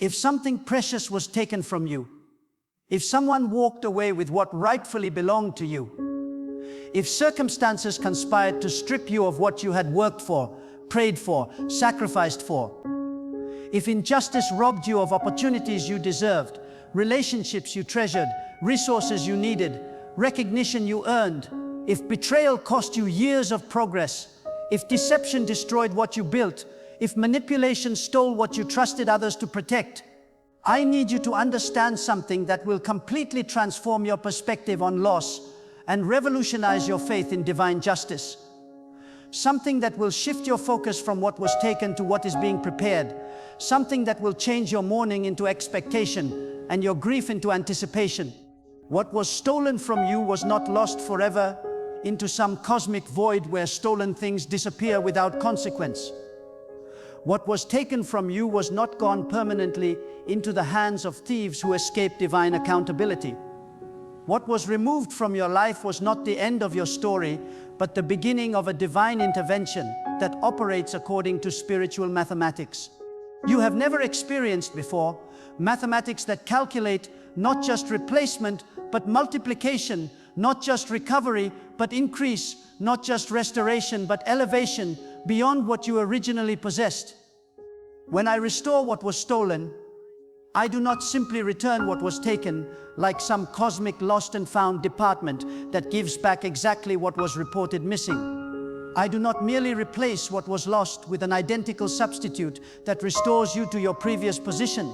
If something precious was taken from you, if someone walked away with what rightfully belonged to you, if circumstances conspired to strip you of what you had worked for, prayed for, sacrificed for, if injustice robbed you of opportunities you deserved, relationships you treasured, resources you needed, recognition you earned, if betrayal cost you years of progress, if deception destroyed what you built, if manipulation stole what you trusted others to protect, I need you to understand something that will completely transform your perspective on loss and revolutionize your faith in divine justice. Something that will shift your focus from what was taken to what is being prepared. Something that will change your mourning into expectation and your grief into anticipation. What was stolen from you was not lost forever into some cosmic void where stolen things disappear without consequence. What was taken from you was not gone permanently into the hands of thieves who escape divine accountability. What was removed from your life was not the end of your story, but the beginning of a divine intervention that operates according to spiritual mathematics. You have never experienced before mathematics that calculate not just replacement, but multiplication, not just recovery, but increase, not just restoration, but elevation beyond what you originally possessed. When I restore what was stolen, I do not simply return what was taken like some cosmic lost and found department that gives back exactly what was reported missing. I do not merely replace what was lost with an identical substitute that restores you to your previous position.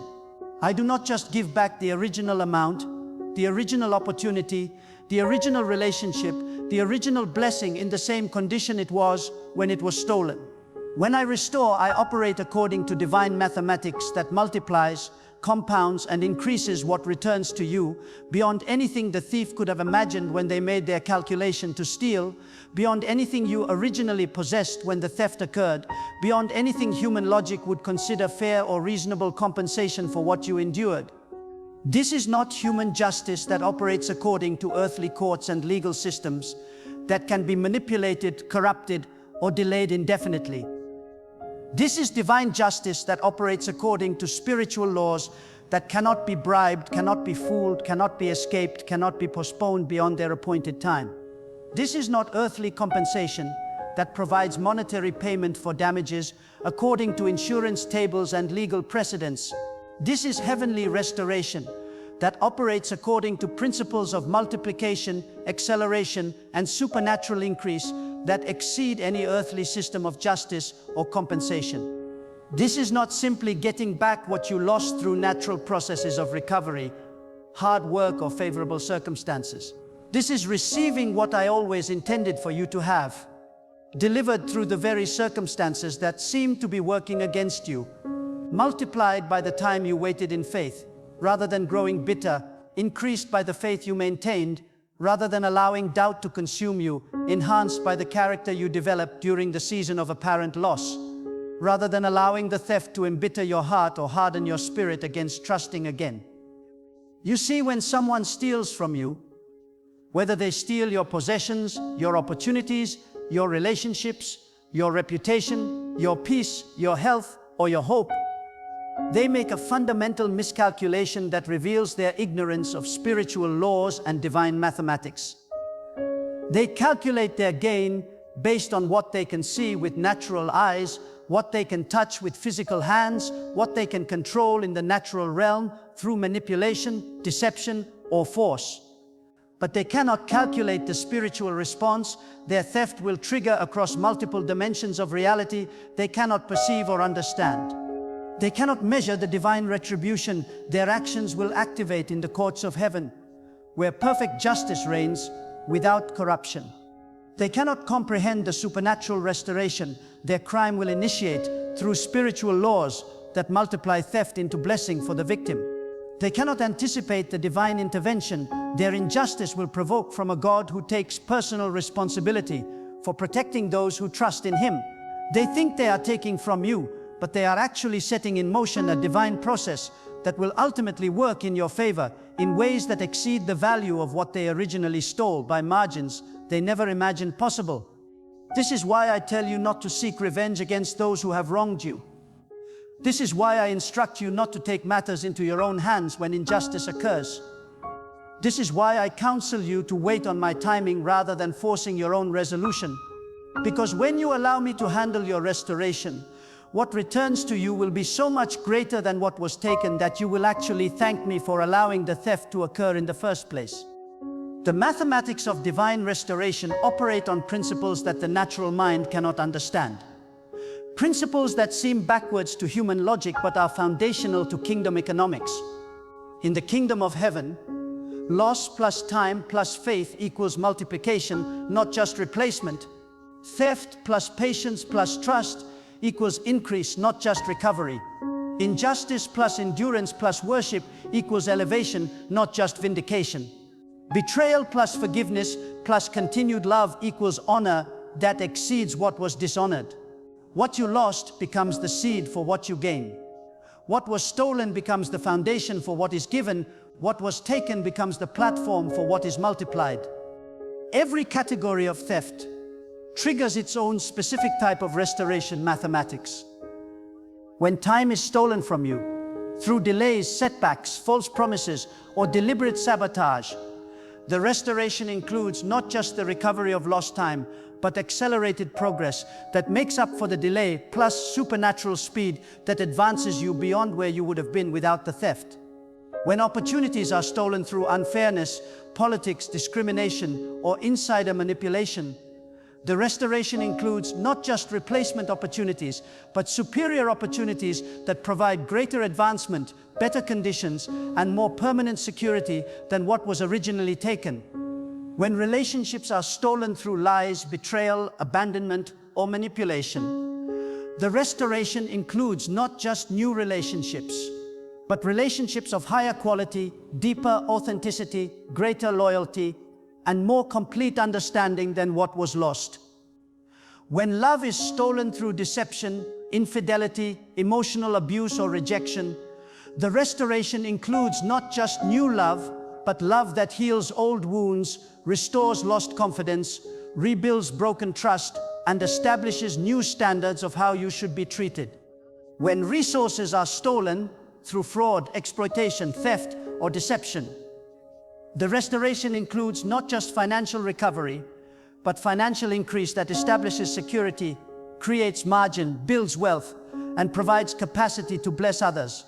I do not just give back the original amount, the original opportunity, the original relationship, the original blessing in the same condition it was when it was stolen. When I restore, I operate according to divine mathematics that multiplies, compounds, and increases what returns to you beyond anything the thief could have imagined when they made their calculation to steal, beyond anything you originally possessed when the theft occurred, beyond anything human logic would consider fair or reasonable compensation for what you endured. This is not human justice that operates according to earthly courts and legal systems that can be manipulated, corrupted, or delayed indefinitely. This is divine justice that operates according to spiritual laws that cannot be bribed, cannot be fooled, cannot be escaped, cannot be postponed beyond their appointed time. This is not earthly compensation that provides monetary payment for damages according to insurance tables and legal precedents. This is heavenly restoration that operates according to principles of multiplication, acceleration, and supernatural increase that exceed any earthly system of justice or compensation. This is not simply getting back what you lost through natural processes of recovery, hard work, or favorable circumstances. This is receiving what I always intended for you to have, delivered through the very circumstances that seemed to be working against you, multiplied by the time you waited in faith, rather than growing bitter, increased by the faith you maintained, rather than allowing doubt to consume you, enhanced by the character you developed during the season of apparent loss, rather than allowing the theft to embitter your heart or harden your spirit against trusting again. You see, when someone steals from you, whether they steal your possessions, your opportunities, your relationships, your reputation, your peace, your health, or your hope, they make a fundamental miscalculation that reveals their ignorance of spiritual laws and divine mathematics. They calculate their gain based on what they can see with natural eyes, what they can touch with physical hands, what they can control in the natural realm through manipulation, deception, or force. But they cannot calculate the spiritual response their theft will trigger across multiple dimensions of reality they cannot perceive or understand. They cannot measure the divine retribution their actions will activate in the courts of heaven, where perfect justice reigns without corruption. They cannot comprehend the supernatural restoration their crime will initiate through spiritual laws that multiply theft into blessing for the victim. They cannot anticipate the divine intervention their injustice will provoke from a God who takes personal responsibility for protecting those who trust in Him. They think they are taking from you, but they are actually setting in motion a divine process that will ultimately work in your favor in ways that exceed the value of what they originally stole by margins they never imagined possible. This is why I tell you not to seek revenge against those who have wronged you. This is why I instruct you not to take matters into your own hands when injustice occurs. This is why I counsel you to wait on my timing rather than forcing your own resolution. Because when you allow me to handle your restoration, what returns to you will be so much greater than what was taken that you will actually thank me for allowing the theft to occur in the first place. The mathematics of divine restoration operate on principles that the natural mind cannot understand. Principles that seem backwards to human logic but are foundational to kingdom economics. In the kingdom of heaven, loss plus time plus faith equals multiplication, not just replacement. Theft plus patience plus trust equals increase, not just recovery. Injustice plus endurance plus worship equals elevation, not just vindication. Betrayal plus forgiveness plus continued love equals honor that exceeds what was dishonored. What you lost becomes the seed for what you gain. What was stolen becomes the foundation for what is given. What was taken becomes the platform for what is multiplied. Every category of theft triggers its own specific type of restoration mathematics. When time is stolen from you, through delays, setbacks, false promises, or deliberate sabotage, the restoration includes not just the recovery of lost time, but accelerated progress that makes up for the delay, plus supernatural speed that advances you beyond where you would have been without the theft. When opportunities are stolen through unfairness, politics, discrimination, or insider manipulation, the restoration includes not just replacement opportunities, but superior opportunities that provide greater advancement, better conditions, and more permanent security than what was originally taken. When relationships are stolen through lies, betrayal, abandonment, or manipulation, the restoration includes not just new relationships, but relationships of higher quality, deeper authenticity, greater loyalty, and more complete understanding than what was lost. When love is stolen through deception, infidelity, emotional abuse, or rejection, the restoration includes not just new love, but love that heals old wounds, restores lost confidence, rebuilds broken trust, and establishes new standards of how you should be treated. When resources are stolen through fraud, exploitation, theft, or deception, the restoration includes not just financial recovery, but financial increase that establishes security, creates margin, builds wealth, and provides capacity to bless others.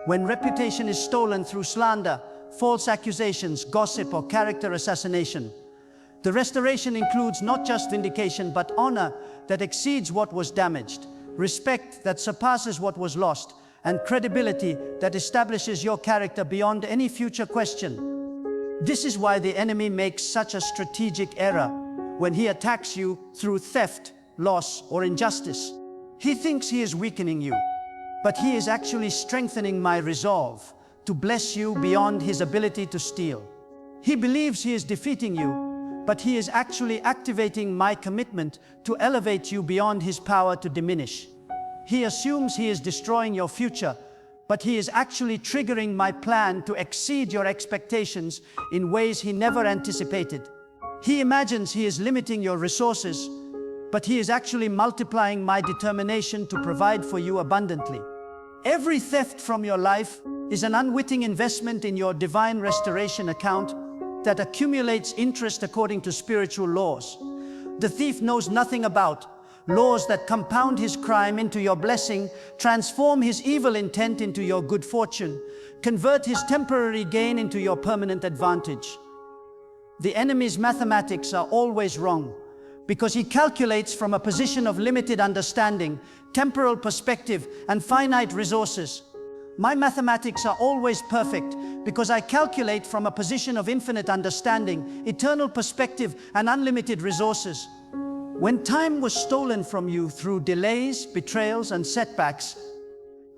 When reputation is stolen through slander, false accusations, gossip, or character assassination, the restoration includes not just vindication, but honor that exceeds what was damaged, respect that surpasses what was lost, and credibility that establishes your character beyond any future question. This is why the enemy makes such a strategic error when he attacks you through theft, loss, or injustice. He thinks he is weakening you, but he is actually strengthening my resolve to bless you beyond his ability to steal. He believes he is defeating you, but he is actually activating my commitment to elevate you beyond his power to diminish. He assumes he is destroying your future, but he is actually triggering my plan to exceed your expectations in ways he never anticipated. He imagines he is limiting your resources, but he is actually multiplying my determination to provide for you abundantly. Every theft from your life is an unwitting investment in your divine restoration account that accumulates interest according to spiritual laws. The thief knows nothing about laws that compound his crime into your blessing, transform his evil intent into your good fortune, convert his temporary gain into your permanent advantage. The enemy's mathematics are always wrong because he calculates from a position of limited understanding, temporal perspective, and finite resources. My mathematics are always perfect because I calculate from a position of infinite understanding, eternal perspective, and unlimited resources. When time was stolen from you through delays, betrayals, and setbacks,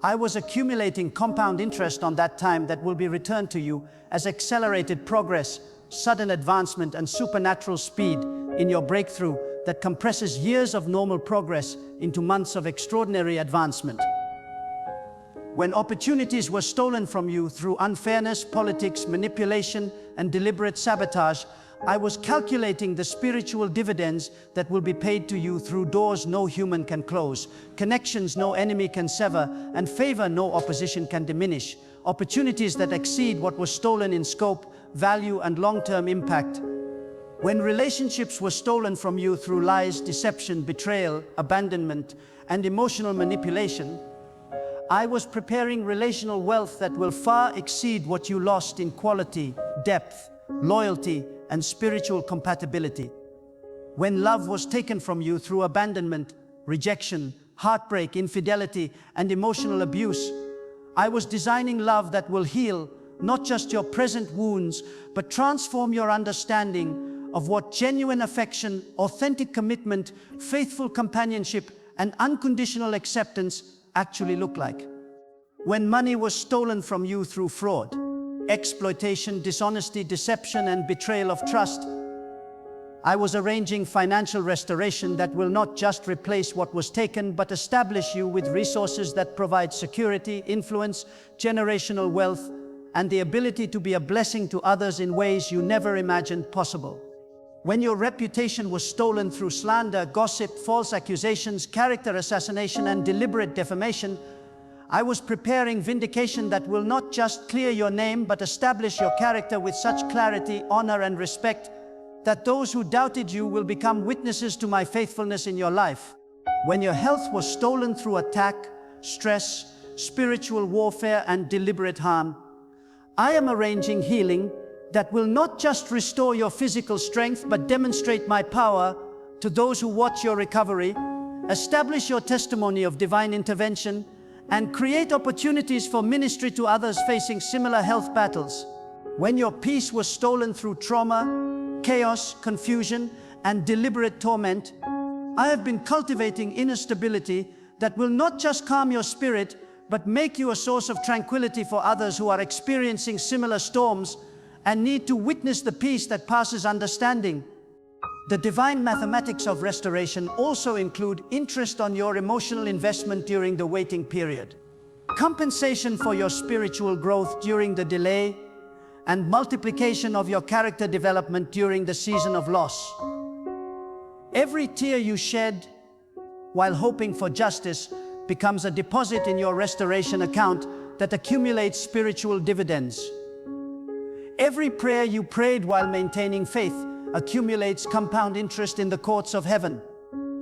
I was accumulating compound interest on that time that will be returned to you as accelerated progress, sudden advancement, and supernatural speed in your breakthrough that compresses years of normal progress into months of extraordinary advancement. When opportunities were stolen from you through unfairness, politics, manipulation, and deliberate sabotage, I was calculating the spiritual dividends that will be paid to you through doors no human can close, connections no enemy can sever, and favor no opposition can diminish, opportunities that exceed what was stolen in scope, value, and long-term impact. When relationships were stolen from you through lies, deception, betrayal, abandonment, and emotional manipulation, I was preparing relational wealth that will far exceed what you lost in quality, depth, loyalty, and spiritual compatibility. When love was taken from you through abandonment, rejection, heartbreak, infidelity, and emotional abuse, I was designing love that will heal not just your present wounds, but transform your understanding of what genuine affection, authentic commitment, faithful companionship, and unconditional acceptance actually look like. When money was stolen from you through fraud, exploitation, dishonesty, deception, and betrayal of trust, I was arranging financial restoration that will not just replace what was taken, but establish you with resources that provide security, influence, generational wealth, and the ability to be a blessing to others in ways you never imagined possible. When your reputation was stolen through slander, gossip, false accusations, character assassination, and deliberate defamation, I was preparing vindication that will not just clear your name, but establish your character with such clarity, honor, and respect that those who doubted you will become witnesses to my faithfulness in your life. When your health was stolen through attack, stress, spiritual warfare, and deliberate harm, I am arranging healing that will not just restore your physical strength, but demonstrate my power to those who watch your recovery, establish your testimony of divine intervention, and create opportunities for ministry to others facing similar health battles. When your peace was stolen through trauma, chaos, confusion, and deliberate torment, I have been cultivating inner stability that will not just calm your spirit, but make you a source of tranquility for others who are experiencing similar storms and need to witness the peace that passes understanding. The divine mathematics of restoration also include interest on your emotional investment during the waiting period, compensation for your spiritual growth during the delay, and multiplication of your character development during the season of loss. Every tear you shed while hoping for justice becomes a deposit in your restoration account that accumulates spiritual dividends. Every prayer you prayed while maintaining faith accumulates compound interest in the courts of heaven.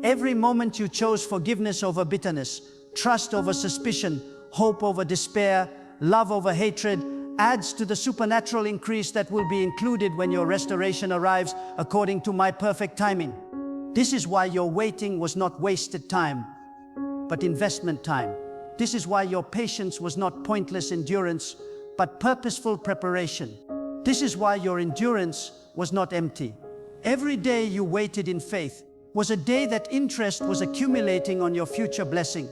Every moment you chose forgiveness over bitterness, trust over suspicion, hope over despair, love over hatred, adds to the supernatural increase that will be included when your restoration arrives according to my perfect timing. This is why your waiting was not wasted time, but investment time. This is why your patience was not pointless endurance, but purposeful preparation. This is why your endurance was not empty. Every day you waited in faith was a day that interest was accumulating on your future blessing.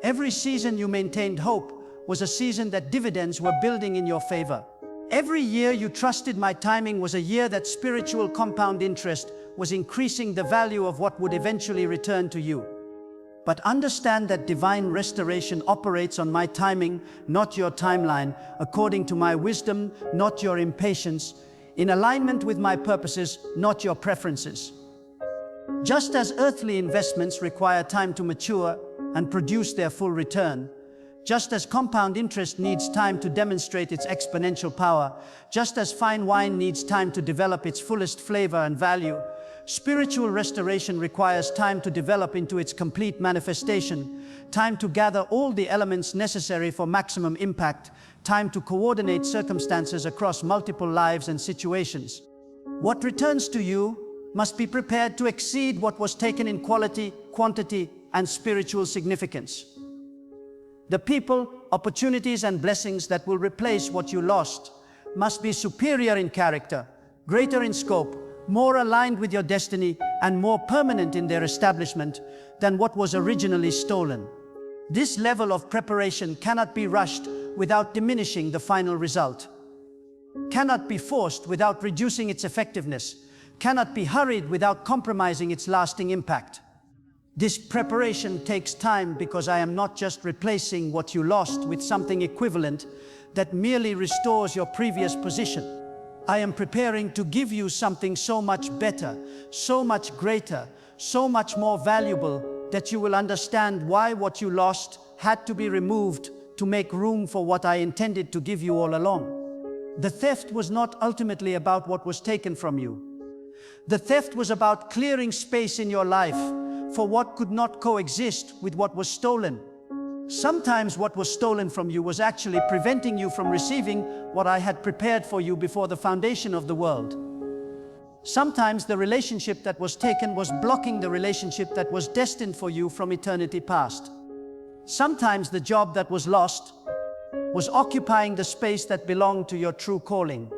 Every season you maintained hope was a season that dividends were building in your favor. Every year you trusted my timing was a year that spiritual compound interest was increasing the value of what would eventually return to you. But understand that divine restoration operates on my timing, not your timeline, according to my wisdom, not your impatience, in alignment with my purposes, not your preferences. Just as earthly investments require time to mature and produce their full return, just as compound interest needs time to demonstrate its exponential power, just as fine wine needs time to develop its fullest flavor and value, spiritual restoration requires time to develop into its complete manifestation, time to gather all the elements necessary for maximum impact, time to coordinate circumstances across multiple lives and situations. What returns to you must be prepared to exceed what was taken in quality, quantity, and spiritual significance. The people, opportunities, and blessings that will replace what you lost must be superior in character, greater in scope, more aligned with your destiny, and more permanent in their establishment than what was originally stolen. This level of preparation cannot be rushed without diminishing the final result, cannot be forced without reducing its effectiveness, cannot be hurried without compromising its lasting impact. This preparation takes time because I am not just replacing what you lost with something equivalent that merely restores your previous position. I am preparing to give you something so much better, so much greater, so much more valuable that you will understand why what you lost had to be removed to make room for what I intended to give you all along. The theft was not ultimately about what was taken from you. The theft was about clearing space in your life for what could not coexist with what was stolen. Sometimes what was stolen from you was actually preventing you from receiving what I had prepared for you before the foundation of the world. Sometimes the relationship that was taken was blocking the relationship that was destined for you from eternity past. Sometimes the job that was lost was occupying the space that belonged to your true calling.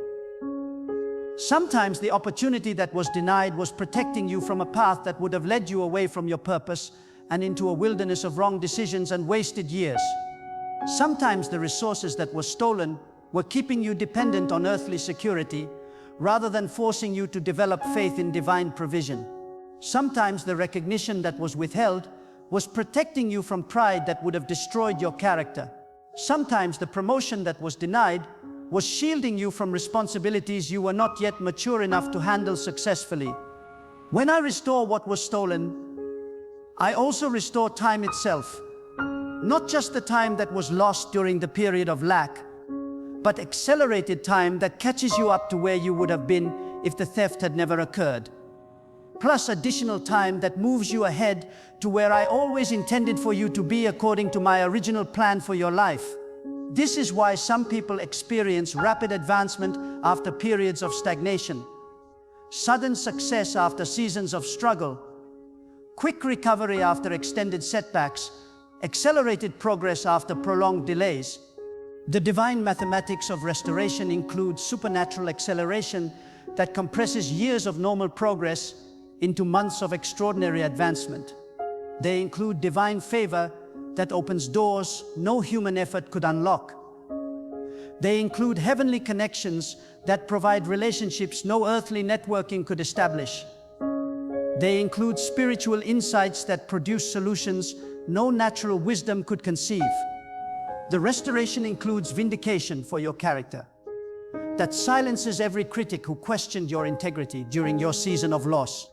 Sometimes the opportunity that was denied was protecting you from a path that would have led you away from your purpose and into a wilderness of wrong decisions and wasted years. Sometimes the resources that were stolen were keeping you dependent on earthly security rather than forcing you to develop faith in divine provision. Sometimes the recognition that was withheld was protecting you from pride that would have destroyed your character. Sometimes the promotion that was denied was shielding you from responsibilities you were not yet mature enough to handle successfully. When I restore what was stolen, I also restore time itself. Not just the time that was lost during the period of lack, but accelerated time that catches you up to where you would have been if the theft had never occurred. Plus additional time that moves you ahead to where I always intended for you to be according to my original plan for your life. This is why some people experience rapid advancement after periods of stagnation, sudden success after seasons of struggle, quick recovery after extended setbacks, accelerated progress after prolonged delays. The divine mathematics of restoration includes supernatural acceleration that compresses years of normal progress into months of extraordinary advancement. They include divine favor that opens doors no human effort could unlock. They include heavenly connections that provide relationships no earthly networking could establish. They include spiritual insights that produce solutions no natural wisdom could conceive. The restoration includes vindication for your character that silences every critic who questioned your integrity during your season of loss.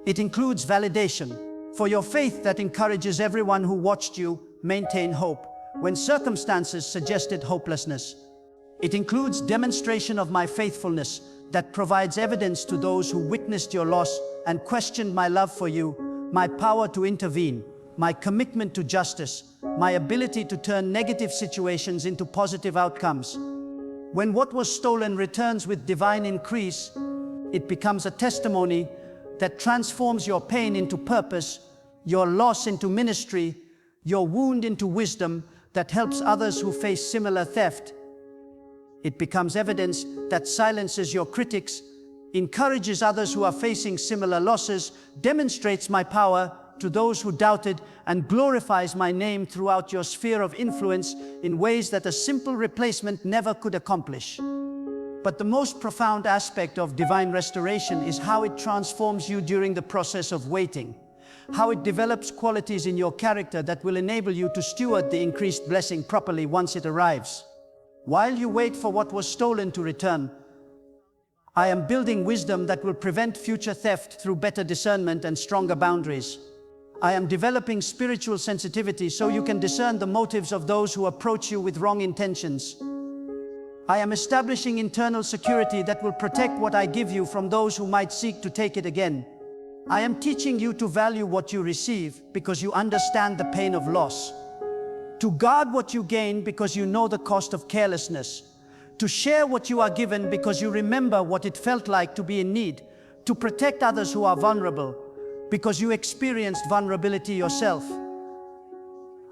It includes validation for your faith that encourages everyone who watched you maintain hope when circumstances suggested hopelessness. It includes demonstration of my faithfulness that provides evidence to those who witnessed your loss and questioned my love for you, my power to intervene, my commitment to justice, my ability to turn negative situations into positive outcomes. When what was stolen returns with divine increase, it becomes a testimony that transforms your pain into purpose, your loss into ministry, your wound into wisdom that helps others who face similar theft. It becomes evidence that silences your critics, encourages others who are facing similar losses, demonstrates my power to those who doubted, and glorifies my name throughout your sphere of influence in ways that a simple replacement never could accomplish. But the most profound aspect of divine restoration is how it transforms you during the process of waiting, how it develops qualities in your character that will enable you to steward the increased blessing properly once it arrives. While you wait for what was stolen to return, I am building wisdom that will prevent future theft through better discernment and stronger boundaries. I am developing spiritual sensitivity so you can discern the motives of those who approach you with wrong intentions. I am establishing internal security that will protect what I give you from those who might seek to take it again. I am teaching you to value what you receive because you understand the pain of loss, to guard what you gain because you know the cost of carelessness, to share what you are given because you remember what it felt like to be in need, to protect others who are vulnerable because you experienced vulnerability yourself.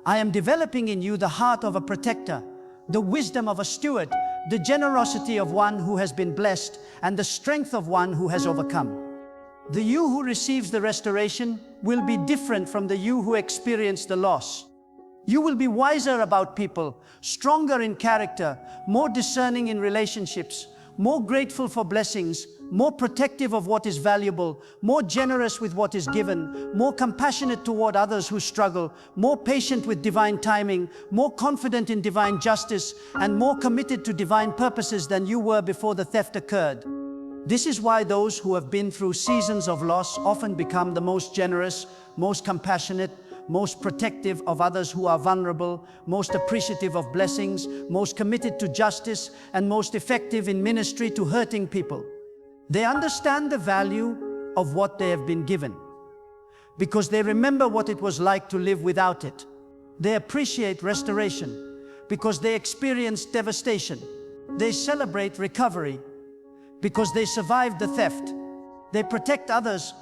I am developing in you the heart of a protector, the wisdom of a steward, the generosity of one who has been blessed, and the strength of one who has overcome. The you who receives the restoration will be different from the you who experienced the loss. You will be wiser about people, stronger in character, more discerning in relationships, more grateful for blessings, more protective of what is valuable, more generous with what is given, more compassionate toward others who struggle, more patient with divine timing, more confident in divine justice, and more committed to divine purposes than you were before the theft occurred. This is why those who have been through seasons of loss often become the most generous, most compassionate, most protective of others who are vulnerable, most appreciative of blessings, most committed to justice, and most effective in ministry to hurting people. They understand the value of what they have been given, because they remember what it was like to live without it. They appreciate restoration, because they experienced devastation. They celebrate recovery, because they survived the theft. They protect others,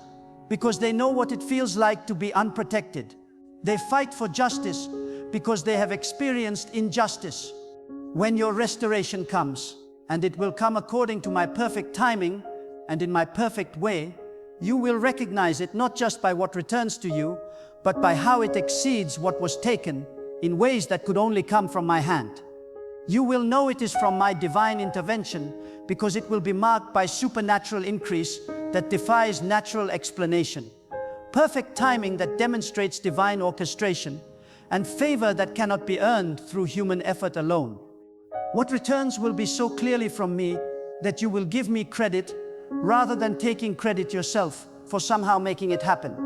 because they know what it feels like to be unprotected. They fight for justice, because they have experienced injustice. When your restoration comes, and it will come according to my perfect timing and in my perfect way, you will recognize it not just by what returns to you, but by how it exceeds what was taken in ways that could only come from my hand. You will know it is from my divine intervention, because it will be marked by supernatural increase that defies natural explanation, perfect timing that demonstrates divine orchestration, and favor that cannot be earned through human effort alone. What returns will be so clearly from me that you will give me credit rather than taking credit yourself for somehow making it happen.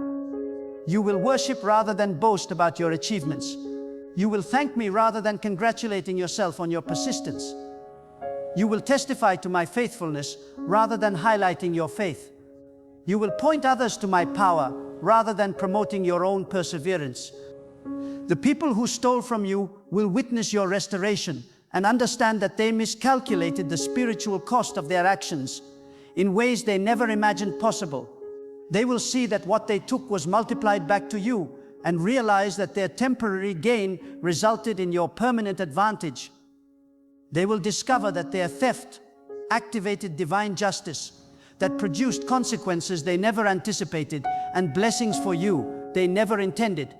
You will worship rather than boast about your achievements. You will thank me rather than congratulating yourself on your persistence. You will testify to my faithfulness rather than highlighting your faith. You will point others to my power rather than promoting your own perseverance. The people who stole from you will witness your restoration and understand that they miscalculated the spiritual cost of their actions in ways they never imagined possible. They will see that what they took was multiplied back to you and realize that their temporary gain resulted in your permanent advantage. They will discover that their theft activated divine justice that produced consequences they never anticipated and blessings for you they never intended.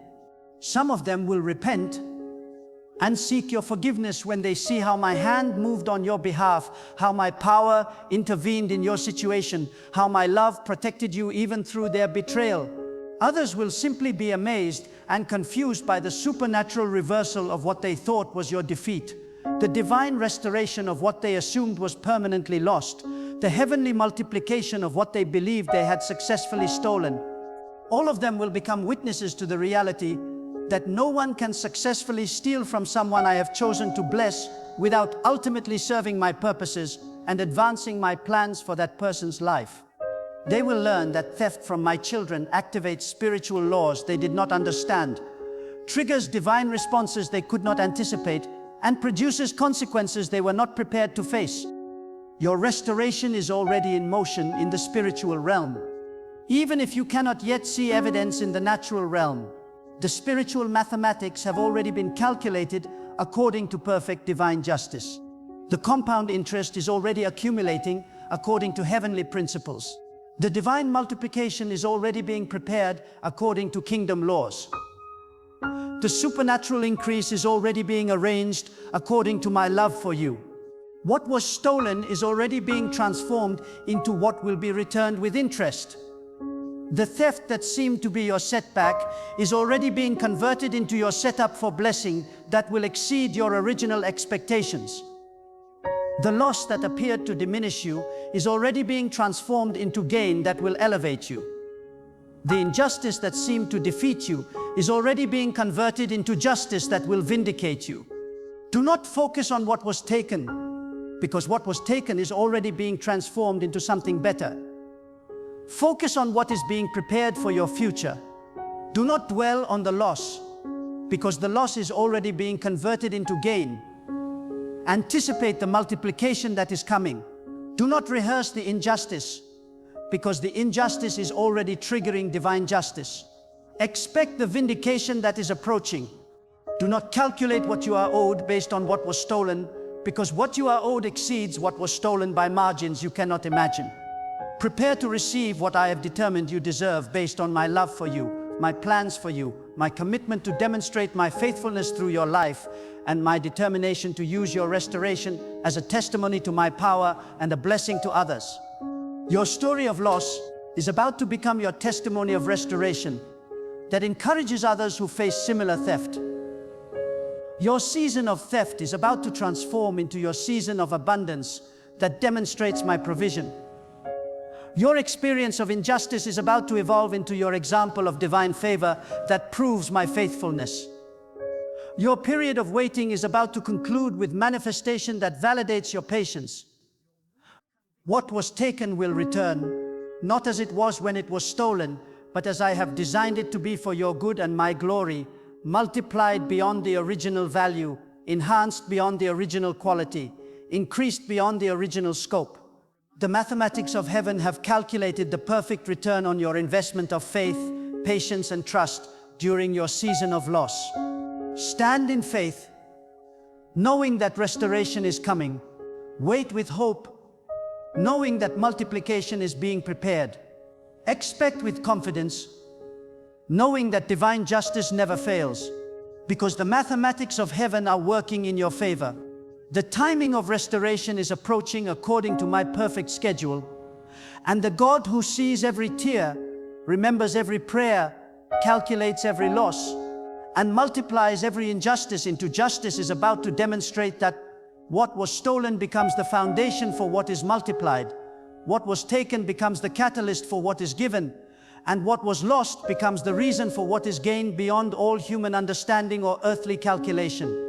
Some of them will repent and seek your forgiveness when they see how my hand moved on your behalf, how my power intervened in your situation, how my love protected you even through their betrayal. Others will simply be amazed and confused by the supernatural reversal of what they thought was your defeat, the divine restoration of what they assumed was permanently lost, the heavenly multiplication of what they believed they had successfully stolen. All of them will become witnesses to the reality that no one can successfully steal from someone I have chosen to bless without ultimately serving my purposes and advancing my plans for that person's life. They will learn that theft from my children activates spiritual laws they did not understand, triggers divine responses they could not anticipate, and produces consequences they were not prepared to face. Your restoration is already in motion in the spiritual realm. Even if you cannot yet see evidence in the natural realm, the spiritual mathematics have already been calculated according to perfect divine justice. The compound interest is already accumulating according to heavenly principles. The divine multiplication is already being prepared according to kingdom laws. The supernatural increase is already being arranged according to my love for you. What was stolen is already being transformed into what will be returned with interest. The theft that seemed to be your setback is already being converted into your setup for blessing that will exceed your original expectations. The loss that appeared to diminish you is already being transformed into gain that will elevate you. The injustice that seemed to defeat you is already being converted into justice that will vindicate you. Do not focus on what was taken, because what was taken is already being transformed into something better. Focus on what is being prepared for your future. Do not dwell on the loss, because the loss is already being converted into gain. Anticipate the multiplication that is coming. Do not rehearse the injustice, because the injustice is already triggering divine justice. Expect the vindication that is approaching. Do not calculate what you are owed based on what was stolen, because what you are owed exceeds what was stolen by margins you cannot imagine. Prepare to receive what I have determined you deserve based on my love for you, my plans for you, my commitment to demonstrate my faithfulness through your life, and my determination to use your restoration as a testimony to my power and a blessing to others. Your story of loss is about to become your testimony of restoration that encourages others who face similar theft. Your season of theft is about to transform into your season of abundance that demonstrates my provision. Your experience of injustice is about to evolve into your example of divine favor that proves my faithfulness. Your period of waiting is about to conclude with manifestation that validates your patience. What was taken will return, not as it was when it was stolen, but as I have designed it to be for your good and my glory, multiplied beyond the original value, enhanced beyond the original quality, increased beyond the original scope. The mathematics of heaven have calculated the perfect return on your investment of faith, patience, and trust during your season of loss. Stand in faith, knowing that restoration is coming. Wait with hope, knowing that multiplication is being prepared. Expect with confidence, knowing that divine justice never fails, because the mathematics of heaven are working in your favor. The timing of restoration is approaching according to my perfect schedule, and the God who sees every tear, remembers every prayer, calculates every loss, and multiplies every injustice into justice is about to demonstrate that what was stolen becomes the foundation for what is multiplied, what was taken becomes the catalyst for what is given, and what was lost becomes the reason for what is gained beyond all human understanding or earthly calculation.